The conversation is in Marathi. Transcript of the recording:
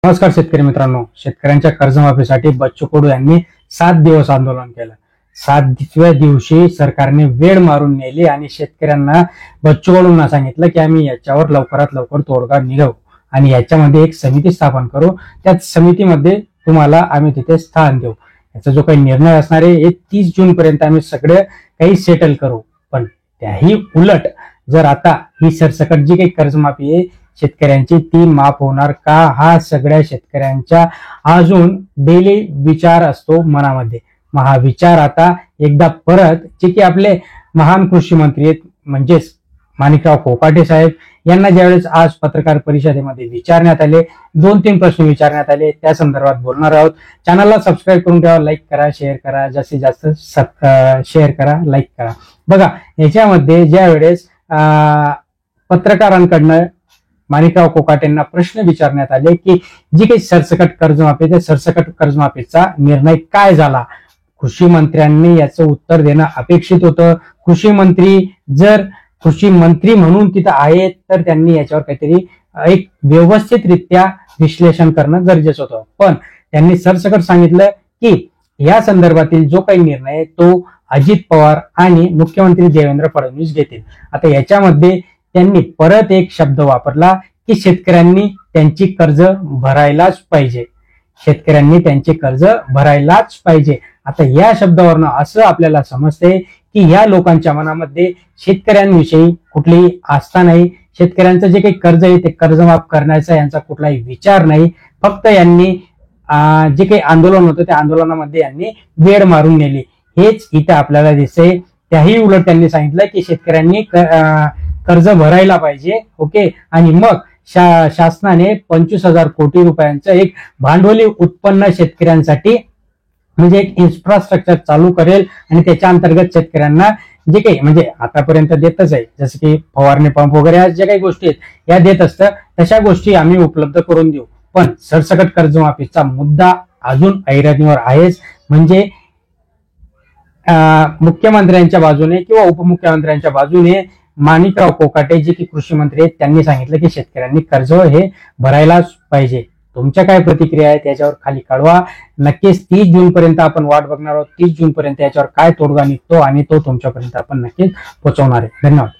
नमस्कार शेतकरी मित्रांनो, शेतकऱ्यांच्या कर्जमाफीसाठी बच्चू कडू यांनी 7 दिवस आंदोलन केलं। 7व्या दिवशी सरकारने वेळ मारून नेली आणि शेतकऱ्यांना बच्चू कडूंना सांगितलं की आम्ही याच्यावर लवकरात लवकर तोडगा निघवू आणि याच्यामध्ये एक समिती स्थापन करू, त्या समितीमध्ये तुम्हाला आम्ही तिथे स्थान देऊ। याचा जो काही निर्णय असणार आहे हे 30 जून पर्यंत आम्ही सगळे काही सेटल करू। पण त्याही उलट जर आता ही सरसकट जी काही कर्जमाफी आहे शेतकऱ्यांची ती माफ होणार का, हा सगळ्या शेतकऱ्यांच्या अजून डेली विचार असतो मनामध्ये। हा विचार आता एकदा परत जे की आपले महान कृषी मंत्री आहेत म्हणजेच माणिकराव कोकाटे साहेब यांना ज्यावेळेस आज पत्रकार परिषदेमध्ये विचारण्यात आले, 2-3 प्रश्न विचारण्यात आले, त्या संदर्भात बोलणार आहोत। चॅनलला सबस्क्राईब करून ठेवा, लाईक करा, शेअर करा, जास्तीत जास्त शेअर करा, लाईक करा। बघा, याच्यामध्ये ज्यावेळेस पत्रकारांकडनं माणिकराव कोकाटेंना प्रश्न विचारण्यात आले की जी काही सरसकट कर्जमाफी, त्या सरसकट कर्जमाफीचा निर्णय काय झाला, कृषी मंत्र्यांनी याचं उत्तर देणं अपेक्षित होतं। कृषी मंत्री जर कृषी मंत्री म्हणून तिथं आहेत तर त्यांनी याच्यावर काहीतरी एक व्यवस्थितरित्या विश्लेषण करणं गरजेचं होतं, पण त्यांनी सरसकट सांगितलं की या संदर्भातील जो काही निर्णय तो अजित पवार आणि मुख्यमंत्री देवेंद्र फडणवीस घेतील। आता याच्यामध्ये त्यांनी परत एक शब्द वापरला की शेतकऱ्यांनी त्यांची कर्ज भरायलाच पाहिजे, शेतकऱ्यांनी त्यांचे कर्ज भरायलाच पाहिजे। आता या शब्दावरनं असं आपल्याला समजते की या लोकांच्या मनामध्ये शेतकऱ्यांविषयी कुठलीही आस्था नाही, शेतकऱ्यांचं जे काही कर्ज आहे ते कर्जमाफ करण्याचा यांचा कुठलाही विचार नाही। फक्त यांनी जे काही आंदोलन होतं त्या आंदोलनामध्ये यांनी वेळ मारून नेली, हेच इथे आपल्याला दिसते। त्याही उलट त्यांनी सांगितलं की शेतकऱ्यांनी कर्ज भरायला पाहिजे, ओके, आणि मग शासनाने 25,000 कोटी रुपयांचं एक भांडवली उत्पन्न शेतकऱ्यांसाठी म्हणजे एक इन्फ्रास्ट्रक्चर चालू करेल आणि त्याच्या अंतर्गत शेतकऱ्यांना जे काही म्हणजे आतापर्यंत देतच आहे, जसं की फवारणी पंप वगैरे ज्या काही गोष्टी आहेत या देत असतं, तशा गोष्टी आम्ही उपलब्ध करून देऊ। पण सरसकट कर्जमाफीचा मुद्दा अजून ऐरणीवर आहेच, म्हणजे मुख्यमंत्र्यांच्या बाजूने किंवा उपमुख्यमंत्र्यांच्या बाजूने माणिकराव कोकाटे जे की कृषी मंत्री आहेत त्यांनी सांगितलं की शेतकऱ्यांनी कर्ज हे भरायलाच पाहिजे। तुमच्या काय प्रतिक्रिया आहेत याच्यावर खाली कळवा। नक्कीच 30 जून पर्यंत आपण वाट बघणार आहोत, 30 जून पर्यंत याच्यावर काय तोडगा निघतो आणि तो तुमच्यापर्यंत आपण नक्कीच पोहोचवणार आहे। धन्यवाद।